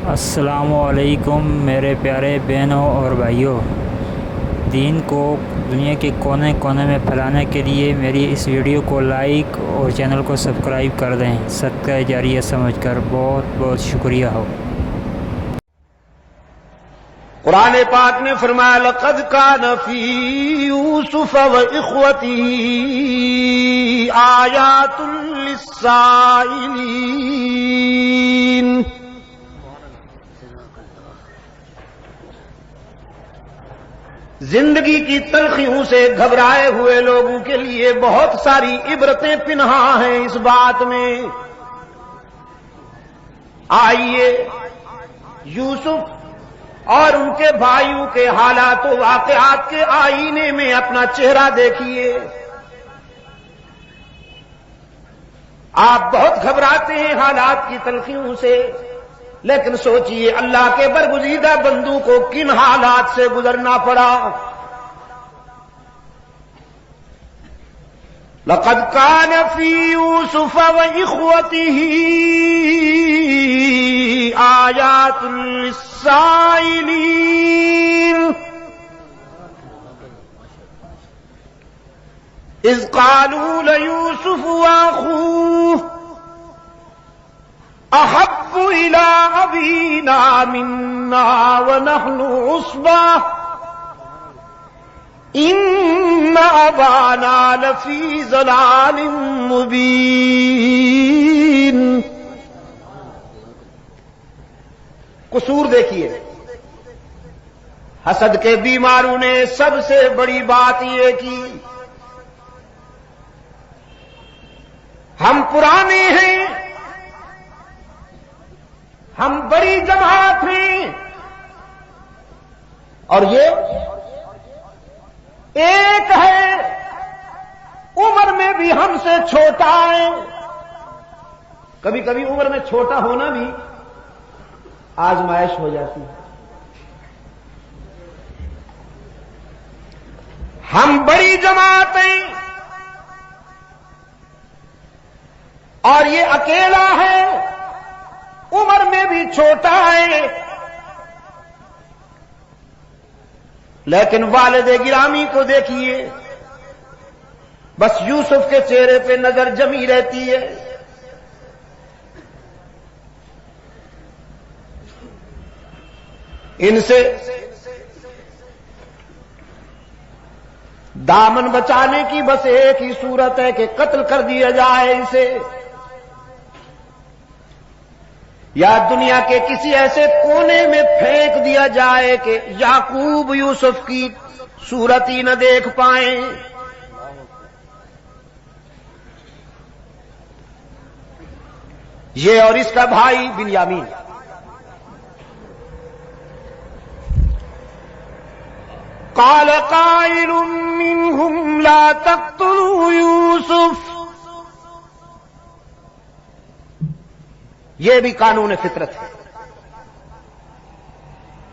السلام علیکم میرے پیارے بہنوں اور بھائیوں، دین کو دنیا کے کونے کونے میں پھیلانے کے لیے میری اس ویڈیو کو لائک اور چینل کو سبسکرائب کر دیں، صدقہ جاریہ سمجھ کر بہت بہت شکریہ ہو۔ قرآن پاک نے فرمایا لقد کان فی یوسف واخوتہ آیات للسائلین۔ زندگی کی تلخیوں سے گھبرائے ہوئے لوگوں کے لیے بہت ساری عبرتیں پنہاں ہیں اس بات میں۔ آئیے یوسف اور ان کے بھائیوں کے حالات و واقعات کے آئینے میں اپنا چہرہ دیکھیے۔ آپ بہت گھبراتے ہیں حالات کی تلخیوں سے، لیکن سوچئے اللہ کے برگزیدہ بندوں کو کن حالات سے گزرنا پڑا۔ لقد كان في يوسف وإخوته آيات للسائلين إذ قالوا ليوسف وأخوه أحب إلى أبينا منا ونحن عصبة إن أبانا لفي ضلال مبين۔ قصور دیکھیے، حسد کے بیماروں نے سب سے بڑی بات یہ کی، ہم پرانے ہیں، ہم بڑی جماعت ہیں، اور یہ ایک ہے عمر میں بھی ہم سے چھوٹا ہے۔ کبھی کبھی عمر میں چھوٹا ہونا بھی آزمائش ہو جاتی ہے۔ ہم بڑی جماعت ہیں اور یہ اکیلا ہے، عمر میں بھی چھوٹا ہے، لیکن والد گرامی کو دیکھیے، بس یوسف کے چہرے پہ نظر جمی رہتی ہے۔ ان سے دامن بچانے کی بس ایک ہی صورت ہے کہ قتل کر دیا جائے اسے، یا دنیا کے کسی ایسے کونے میں پھینک دیا جائے کہ یعقوب یوسف کی صورت ہی نہ دیکھ پائیں۔ یہ اور اس کا بھائی بنیامین۔ قال قائل منهم لا تقتلوا یوسف۔ یہ بھی قانون فطرت ہے،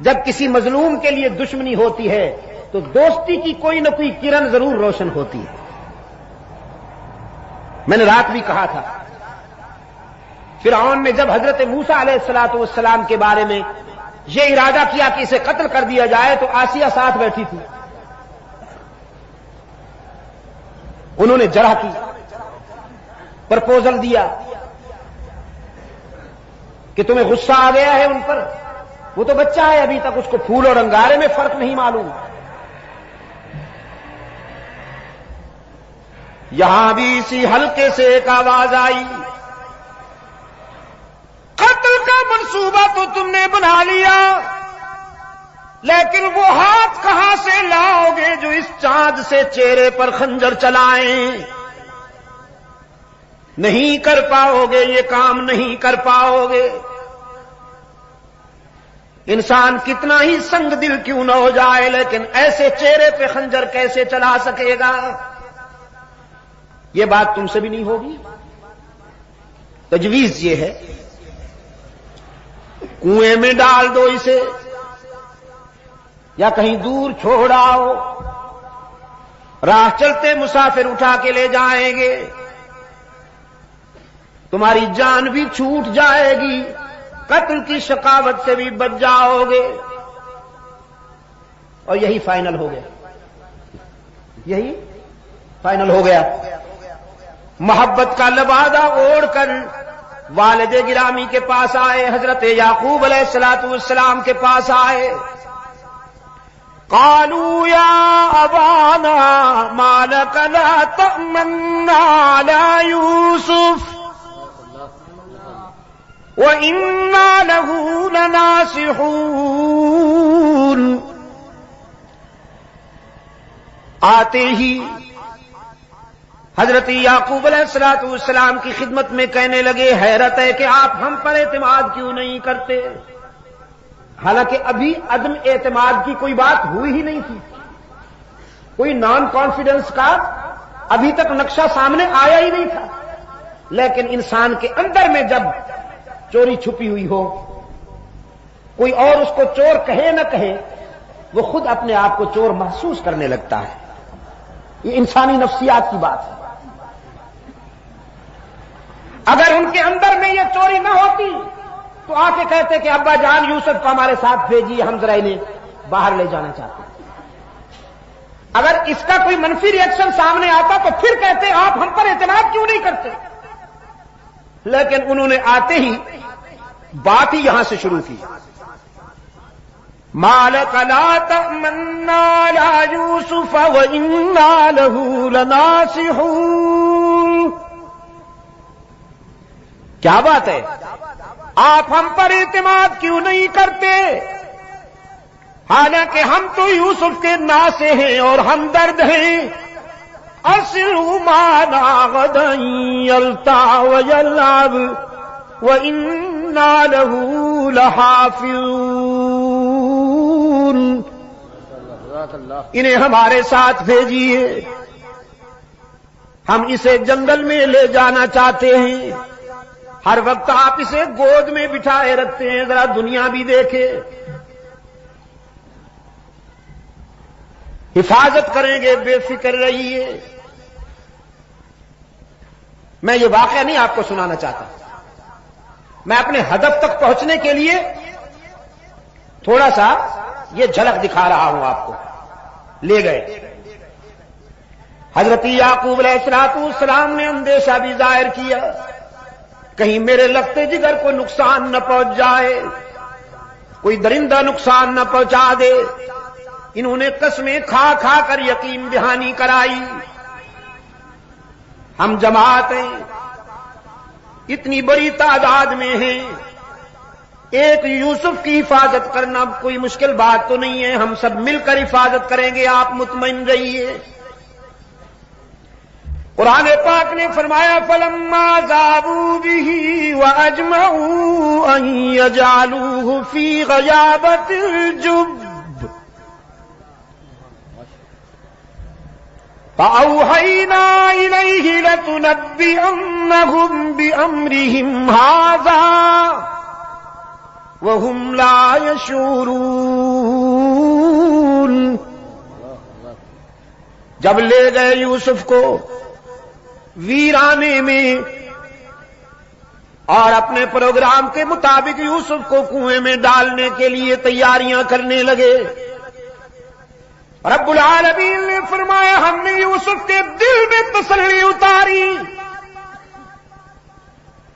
جب کسی مظلوم کے لیے دشمنی ہوتی ہے تو دوستی کی کوئی نہ کوئی کرن ضرور روشن ہوتی ہے۔ میں نے رات بھی کہا تھا، فرعون نے جب حضرت موسیٰ علیہ السلام کے بارے میں یہ ارادہ کیا کہ اسے قتل کر دیا جائے تو آسیہ ساتھ بیٹھی تھی، انہوں نے جرح کی، پرپوزل دیا کہ تمہیں غصہ آ گیا ہے ان پر، وہ تو بچہ ہے ابھی تک، اس کو پھول اور انگارے میں فرق نہیں معلوم۔ یہاں بھی اسی حلقے سے ایک آواز آئی، قتل کا منصوبہ تو تم نے بنا لیا، لیکن وہ ہاتھ کہاں سے لاؤ گے جو اس چاند سے چہرے پر خنجر چلائیں؟ نہیں کر پاؤ گے، یہ کام نہیں کر پاؤ گے۔ انسان کتنا ہی سنگ دل کیوں نہ ہو جائے، لیکن ایسے چہرے پہ خنجر کیسے چلا سکے گا؟ یہ بات تم سے بھی نہیں ہوگی۔ تجویز یہ ہے، کنویں میں ڈال دو اسے یا کہیں دور چھوڑ آؤ، راہ چلتے مسافر اٹھا کے لے جائیں گے، تمہاری جان بھی چھوٹ جائے گی، قتل کی شقاوت سے بھی بچ جاؤ گے. اور یہی فائنل ہو گیا, یہی فائنل ہو گیا. محبت کا لبادہ اوڑھ کر والد گرامی کے پاس آئے, حضرت یعقوب علیہ السلام کے پاس آئے. قالوا یا ابانا ما لک لا تأمنا علی یوسف وإنا له لناصحون. آتے ہی حضرت یعقوب علیہ السلام کی خدمت میں کہنے لگے, حیرت ہے کہ آپ ہم پر اعتماد کیوں نہیں کرتے. حالانکہ ابھی عدم اعتماد کی کوئی بات ہوئی ہی نہیں تھی, کوئی نان کانفیڈنس کا ابھی تک نقشہ سامنے آیا ہی نہیں تھا. لیکن انسان کے اندر میں جب چوری چھپی ہوئی ہو, کوئی اور اس کو چور کہے نہ کہے, وہ خود اپنے آپ کو چور محسوس کرنے لگتا ہے. یہ انسانی نفسیات کی بات ہے. اگر ان کے اندر میں یہ چوری نہ ہوتی تو آ کے کہتے کہ ابا جان یوسف کو ہمارے ساتھ بھیجیے, ہم ذرا انہیں باہر لے جانا چاہتے ہیں. اگر اس کا کوئی منفی ری ایکشن سامنے آتا تو پھر کہتے آپ ہم پر اعتماد کیوں نہیں کرتے. لیکن انہوں نے آتے ہی بات ہی یہاں سے شروع کی. ما لک لا تأمنا علی یوسف وإنا له لناصحون. کیا بات ہے, آپ ہم پر اعتماد کیوں نہیں کرتے, حالانکہ ہم تو یوسف کے ناصح ہیں اور ہمدرد ہیں. أرسله معنا غدا يلتع ويلعب وإنا له لحافظون. انہیں ہمارے ساتھ بھیجیے, ہم اسے جنگل میں لے جانا چاہتے ہیں. ہر وقت آپ اسے گود میں بٹھائے رکھتے ہیں, ذرا دنیا بھی دیکھے. حفاظت کریں گے, بے فکر رہیے. میں یہ واقعہ نہیں آپ کو سنانا چاہتا, میں اپنے ہدف تک پہنچنے کے لیے تھوڑا سا یہ جھلک دکھا رہا ہوں آپ کو. لے گئے حضرت یعقوب علیہ السلام نے اندیشہ بھی ظاہر کیا, کہیں میرے لگتے جگر کو نقصان نہ پہنچ جائے, کوئی درندہ نقصان نہ پہنچا دے. انہوں نے قسمیں کھا کھا کر یقین دہانی کرائی. ہم جماعت ہیں, اتنی بڑی تعداد میں ہیں, ایک یوسف کی حفاظت کرنا کوئی مشکل بات تو نہیں ہے, ہم سب مل کر حفاظت کریں گے, آپ مطمئن رہیے. قرآن پاک نے فرمایا فَلَمَّا ذَهَبُوا بِهِ وَأَجْمَعُوا أَن يَجْعَلُوهُ فِي غَيَابَتِ الْجُبِّ فَأَوْحَيْنَا إِلَيْهِ لَتُنَبِّئَنَّهُم بِأَمْرِهِمْ هَٰذَا وَهُمْ لَا يَشْعُرُونَ. جب لے گئے یوسف کو ویرانے میں اور اپنے پروگرام کے مطابق یوسف کو کنویں میں ڈالنے کے لیے تیاریاں کرنے لگے, رب العالمین نے فرمایا ہم نے یوسف کے دل میں تسلی اتاری,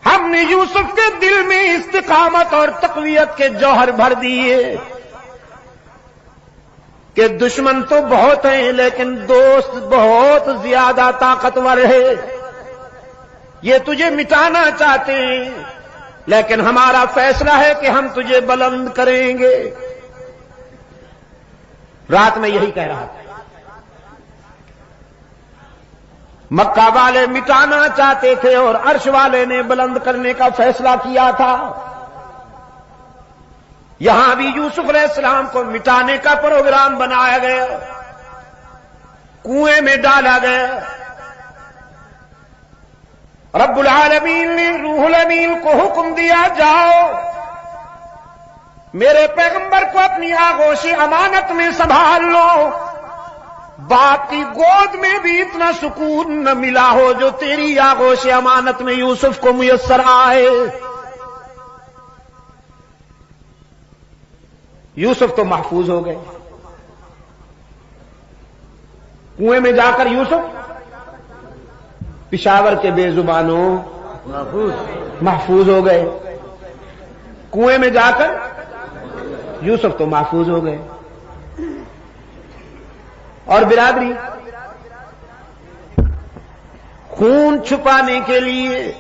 ہم نے یوسف کے دل میں استقامت اور تقویت کے جوہر بھر دیے کہ دشمن تو بہت ہیں لیکن دوست بہت زیادہ طاقتور ہے. یہ تجھے مٹانا چاہتے ہیں لیکن ہمارا فیصلہ ہے کہ ہم تجھے بلند کریں گے. رات میں یہی کہہ رہا تھا. مکہ والے مٹانا چاہتے تھے اور عرش والے نے بلند کرنے کا فیصلہ کیا تھا. یہاں بھی یوسف علیہ السلام کو مٹانے کا پروگرام بنایا گیا, کنویں میں ڈالا گیا. رب العالمین نے روح الامین کو حکم دیا جاؤ میرے پیغمبر کو اپنی آغوش امانت میں سنبھال لو. باپ کی گود میں بھی اتنا سکون نہ ملا ہو جو تیری آغوش امانت میں یوسف کو میسر آئے. یوسف تو محفوظ ہو گئے. کنویں میں جا کر یوسف پشاور کے بے زبانوں محفوظ ہو گئے. کنویں میں جا کر یوسف تو محفوظ ہو گئے. اور برادری، خون چھپانے کے لیے،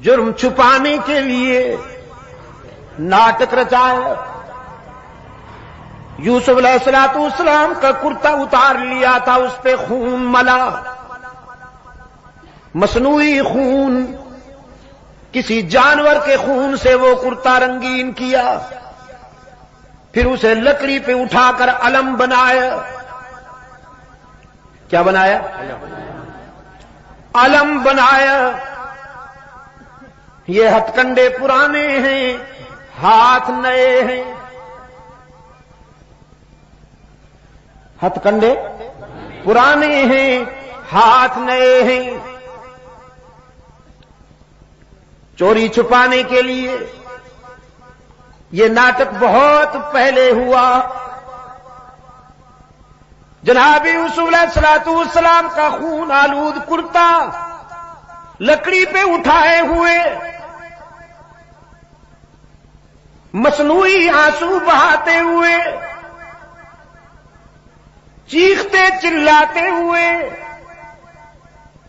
جرم چھپانے کے لیے ناٹک رچایا. یوسف علیہ السلام کا کرتا اتار لیا تھا، اس پہ خون ملا، مصنوعی خون، کسی جانور کے خون سے وہ کرتا رنگین کیا، پھر اسے لکڑی پہ اٹھا کر علم بنایا. کیا بنایا؟ علم بنایا. یہ ہتھ کنڈے پرانے ہیں، ہاتھ نئے ہیں. ہتھ کنڈے پرانے ہیں، ہاتھ نئے ہیں. چوری چھپانے کے لیے یہ ناٹک بہت پہلے ہوا. جناب یوسف علیہ السلام کا خون آلود کرتا لکڑی پہ اٹھائے ہوئے، مصنوعی آنسو بہاتے ہوئے، چیختے چلاتے ہوئے،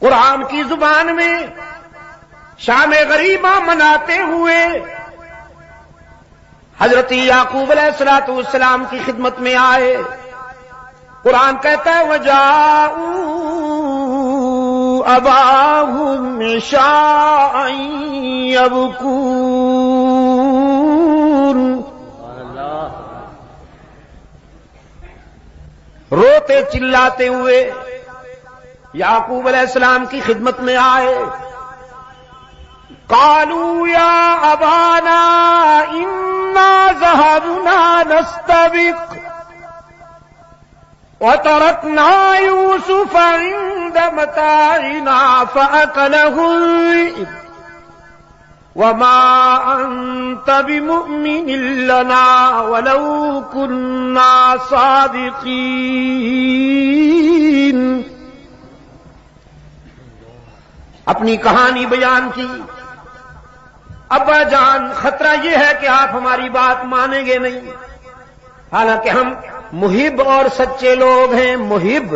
قرآن کی زبان میں شام غریبہ مناتے ہوئے حضرت یعقوب علیہ السلام کی خدمت میں آئے. قرآن کہتا ہے وَجَاءُوا أَبَاهُمْ عِشَاءً يَبْكُونَ. روتے چلاتے ہوئے یعقوب علیہ السلام کی خدمت میں آئے. قالوا يا أبانا إنا ذهبنا نستبق وتركنا يوسف عند متاعنا فأكله الذئب وما أنت بمؤمن لنا ولو كنا صادقين. اپنی کہانی بیان کی. ابا جان، خطرہ یہ ہے کہ آپ ہماری بات مانیں گے نہیں، حالانکہ ہم محب اور سچے لوگ ہیں. محب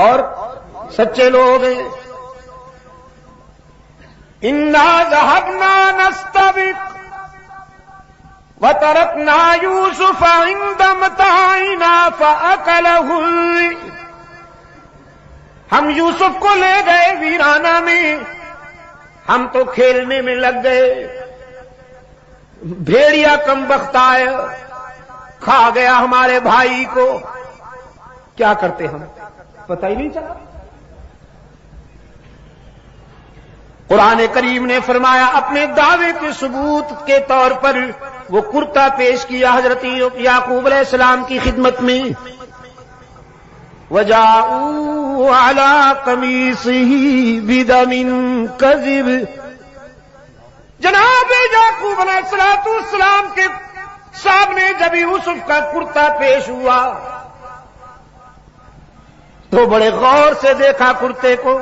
اور سچے لوگ ہیں. انا ذهبنا نستبق وتركنا يوسف عند متاعنا فأكله الذئب. ہم یوسف کو لے گئے ویرانہ میں، ہم تو کھیلنے میں لگ گئے، بھیڑیا کم بخت آیا، کھا گیا ہمارے بھائی کو. کیا کرتے ہم، پتہ ہی نہیں چلا. قرآن کریم نے فرمایا اپنے دعوے کے ثبوت کے طور پر وہ کرتا پیش کیا حضرت یعقوب علیہ السلام کی خدمت میں. وَجَاءُوا عَلَىٰ قَمِيصِهِ بِدَمٍ كَذِبٍ. جناب یعقوب علیہ السلام کے سامنے جب یوسف کا کرتا پیش ہوا تو بڑے غور سے دیکھا کرتے کو،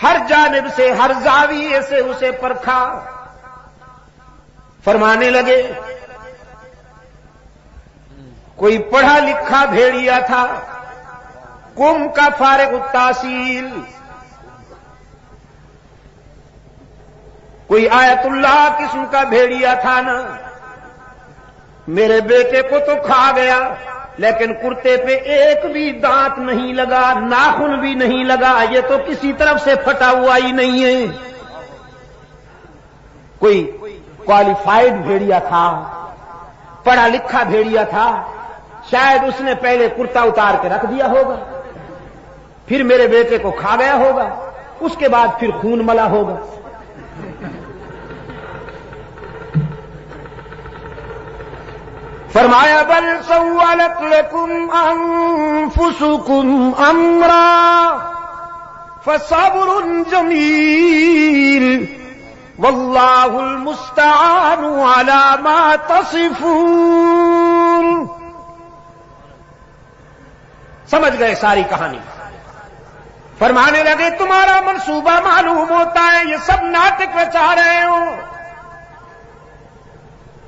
ہر جانب سے، ہر زاویے سے اسے پرکھا. فرمانے لگے کوئی پڑھا لکھا بھیڑیا تھا، قوم کا فارغ التحصیل، کوئی آیت اللہ قسم کا بھیڑیا تھا نا. میرے بیٹے کو تو کھا گیا، لیکن کرتے پہ ایک بھی دانت نہیں لگا، ناخن بھی نہیں لگا. یہ تو کسی طرف سے پھٹا ہوا ہی نہیں ہے. کوئی کوالیفائڈ بھیڑیا تھا، پڑھا لکھا بھیڑیا تھا، شاید اس نے پہلے کرتا اتار کے رکھ دیا ہوگا، پھر میرے بیٹے کو کھا گیا ہوگا، اس کے بعد پھر خون ملا ہوگا. فرمایا بل سولت لکم انفسکم امرا فصبر جمیل واللہ المستعان علی ما تصفون. سمجھ گئے ساری کہانی. فرمانے لگے تمہارا منصوبہ معلوم ہوتا ہے یہ سب ناٹک رچا رہے ہو،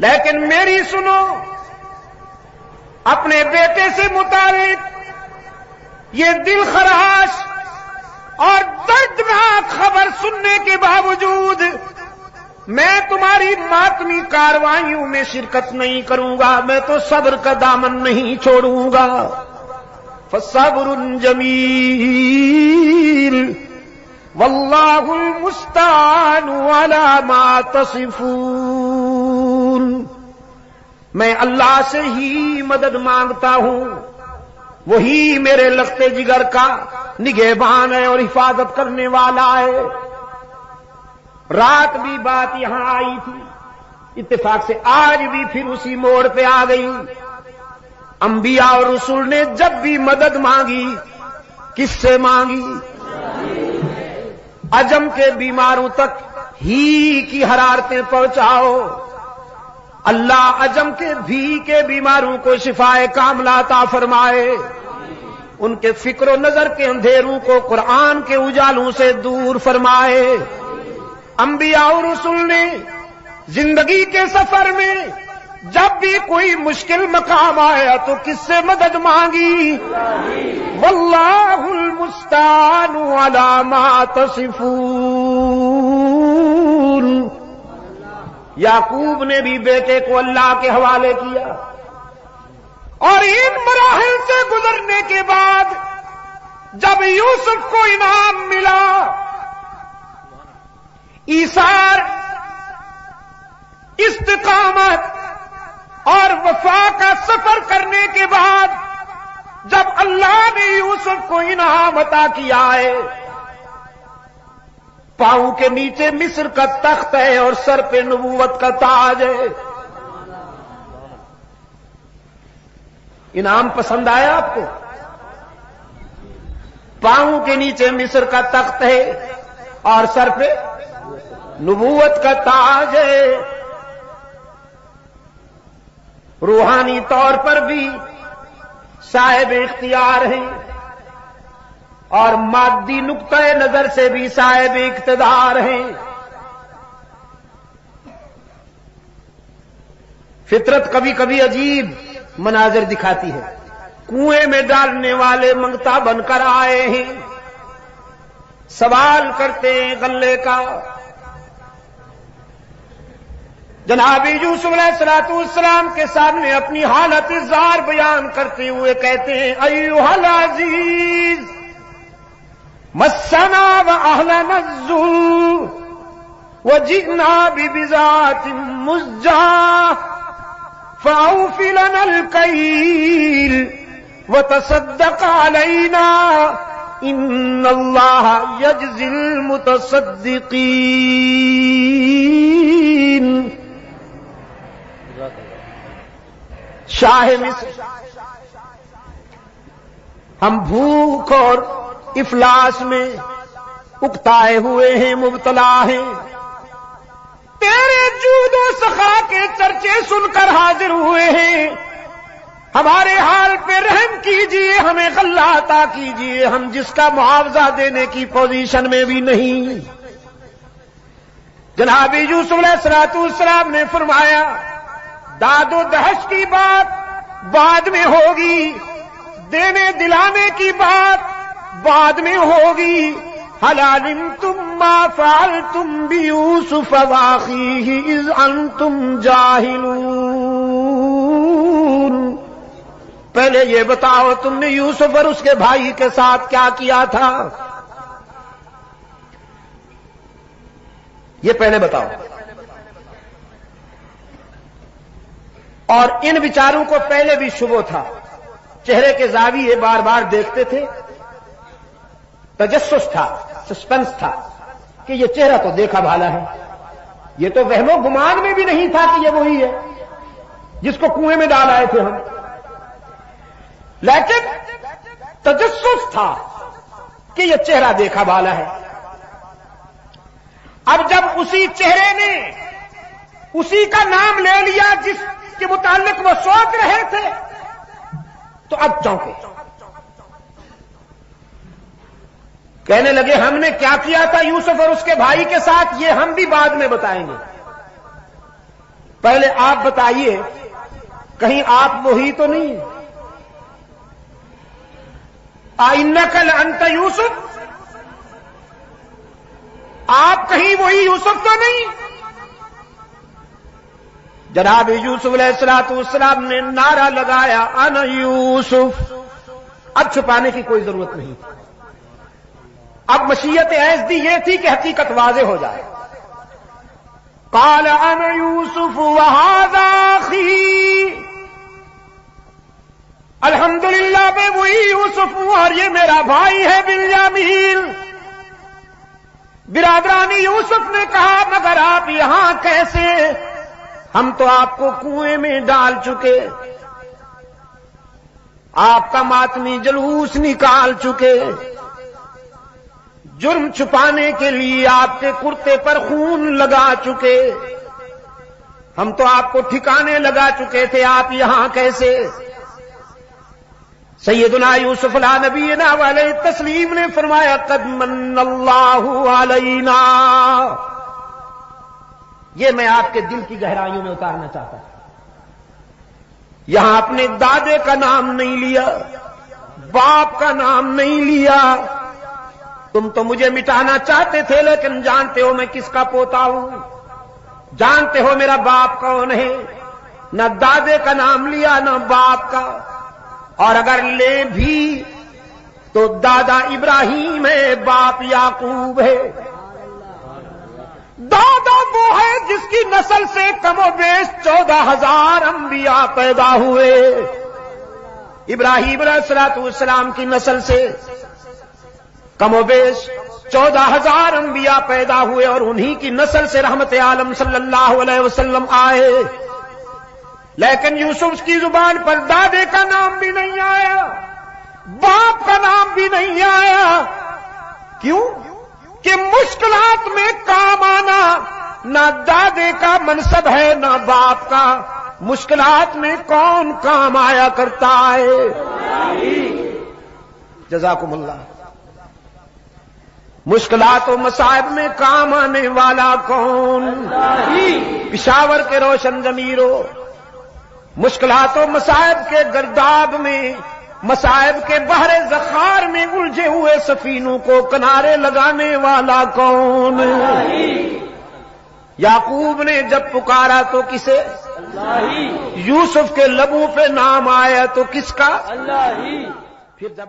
لیکن میری سنو، اپنے بیٹے سے متعلق یہ دل خراش اور دردناک خبر سننے کے باوجود میں تمہاری ماتمی کارروائیوں میں شرکت نہیں کروں گا، میں تو صبر کا دامن نہیں چھوڑوں گا. فصبر جمیل واللہ المستعان علی ما تصفون. میں اللہ سے ہی مدد مانگتا ہوں، وہی میرے لخت جگر کا نگہبان ہے اور حفاظت کرنے والا ہے. رات بھی بات یہاں آئی تھی، اتفاق سے آج بھی پھر اسی موڑ پہ آ گئی. انبیاء اور رسول نے جب بھی مدد مانگی کس سے مانگی؟ عجم کے بیماروں تک ہی کی حرارتیں پہنچاؤ. اللہ عجم کے بھی کے بیماروں کو شفائے کاملہ عطا فرمائے، ان کے فکر و نظر کے اندھیروں کو قرآن کے اجالوں سے دور فرمائے. انبیاء اور رسول نے زندگی کے سفر میں جب بھی کوئی مشکل مقام آیا تو کس سے مدد مانگی؟ واللہ المستعان علی ما تصفون. یعقوب نے بھی بیٹے کو اللہ کے حوالے کیا، اور ان مراحل سے گزرنے کے بعد جب یوسف کو انعام ملا، ایثار، استقامت اور وفا کا سفر کرنے کے بعد جب اللہ نے یوسف کو انعام عطا کیا ہے، پاؤں کے نیچے مصر کا تخت ہے اور سر پہ نبوت کا تاج ہے. انعام پسند آیا آپ کو؟ پاؤں کے نیچے مصر کا تخت ہے اور سر پہ نبوت کا تاج ہے. روحانی طور پر بھی صاحب اختیار ہیں اور مادی نقطۂ نظر سے بھی صاحب اقتدار ہیں. فطرت کبھی کبھی عجیب مناظر دکھاتی ہے. کنویں میں ڈالنے والے منگتا بن کر آئے ہیں، سوال کرتے ہیں غلے کا. جناب یوسف علیہ السلام کے سامنے اپنی حالت زار بیان کرتے ہوئے کہتے ہیں ایھا العزیز مسنا واہلنا الذل وجئنا ببضاعة مزجاة فأوف لنا الكيل وتصدق علينا ان اللہ یجزی المتصدقین. شاہ مصر، ہم بھوک اور افلاس میں اکتائے ہوئے ہیں، مبتلا ہیں. تیرے جود و سخا کے چرچے سن کر حاضر ہوئے ہیں. ہمارے حال پہ رحم کیجئے، ہمیں غلہ عطا کیجئے، ہم جس کا معاوضہ دینے کی پوزیشن میں بھی نہیں. جناب یوسف علیہ السلام نے فرمایا داد و دہش کی بات بعد میں ہوگی، دینے دلانے کی بات بعد میں ہوگی. هل علمتم ما فعلتم بيوسف واخيه اذ انتم جاهلون. پہلے یہ بتاؤ تم نے یوسف اور اس کے بھائی کے ساتھ کیا کیا تھا، یہ پہلے بتاؤ. اور ان بیچاروں کو پہلے بھی شبہ تھا، چہرے کے زاویے بار بار دیکھتے تھے، تجسس تھا، سسپنس تھا کہ یہ چہرہ تو دیکھا بھالا ہے. یہ تو وہم و گمان میں بھی نہیں تھا کہ یہ وہی ہے جس کو کنویں میں ڈال آئے تھے ہم، لیکن تجسس تھا کہ یہ چہرہ دیکھا بھالا ہے. اب جب اسی چہرے نے اسی کا نام لے لیا جس کے متعلق وہ سوچ رہے تھے تو اب چونکے، کہنے لگے ہم نے کیا کیا تھا یوسف اور اس کے بھائی کے ساتھ یہ ہم بھی بعد میں بتائیں گے، پہلے آپ بتائیے کہیں آپ وہی تو نہیں؟ اِنَّكَ لَأَنْتَ یوسف، آپ کہیں وہی یوسف تو نہیں؟ جناب یوسف علیہ السلام نے نعرہ لگایا انا یوسف، اب چھپانے کی کوئی ضرورت نہیں، اب مشیت عزدی یہ تھی کہ حقیقت واضح ہو جائے۔ قال انا یوسف وہذا اخی، الحمدللہ میں وہی یوسف ہوں اور یہ میرا بھائی ہے بنیامین۔ برادران یوسف نے کہا مگر آپ یہاں کیسے؟ ہم تو آپ کو کنویں میں ڈال چکے، آپ کا ماتمی جلوس نکال چکے، جرم چھپانے کے لیے آپ کے کرتے پر خون لگا چکے، ہم تو آپ کو ٹھکانے لگا چکے تھے، آپ یہاں کیسے؟ سیدنا یوسف علیہ نبینا علیہ تسلیم نے فرمایا قد من اللہ علینا، یہ میں آپ کے دل کی گہرائیوں میں اتارنا چاہتا ہوں۔ یہاں اپنے دادے کا نام نہیں لیا، باپ کا نام نہیں لیا، تم تو مجھے مٹانا چاہتے تھے لیکن جانتے ہو میں کس کا پوتا ہوں، جانتے ہو میرا باپ کون ہے، نہ دادے کا نام لیا نہ باپ کا، اور اگر لے بھی تو دادا ابراہیم ہے باپ یعقوب ہے، دادا وہ ہے جس کی نسل سے کم و بیش 14,000 انبیاء پیدا ہوئے، ابراہیم علیہ السلام کی نسل سے کم و بیش 14,000 انبیاء پیدا ہوئے اور انہی کی نسل سے رحمت عالم صلی اللہ علیہ وسلم آئے، لیکن یوسف کی زبان پر دادے کا نام بھی نہیں آیا، باپ کا نام بھی نہیں آیا، کیوں کہ مشکلات میں کام آنا نہ دادے کا منصب ہے نہ باپ کا، مشکلات میں کون کام آیا کرتا ہے؟ جزاکم اللہ۔ مشکلات و مصائب میں کام آنے والا کون؟ پشاور کے روشن ضمیروں، مشکلات و مصائب کے گرداب میں، مصائب کے بحر زخار میں الجھے ہوئے سفینوں کو کنارے لگانے والا کون؟ یعقوب نے جب پکارا تو کسے؟ یوسف کے لبوں پہ نام آیا تو کس کا؟ پھر جب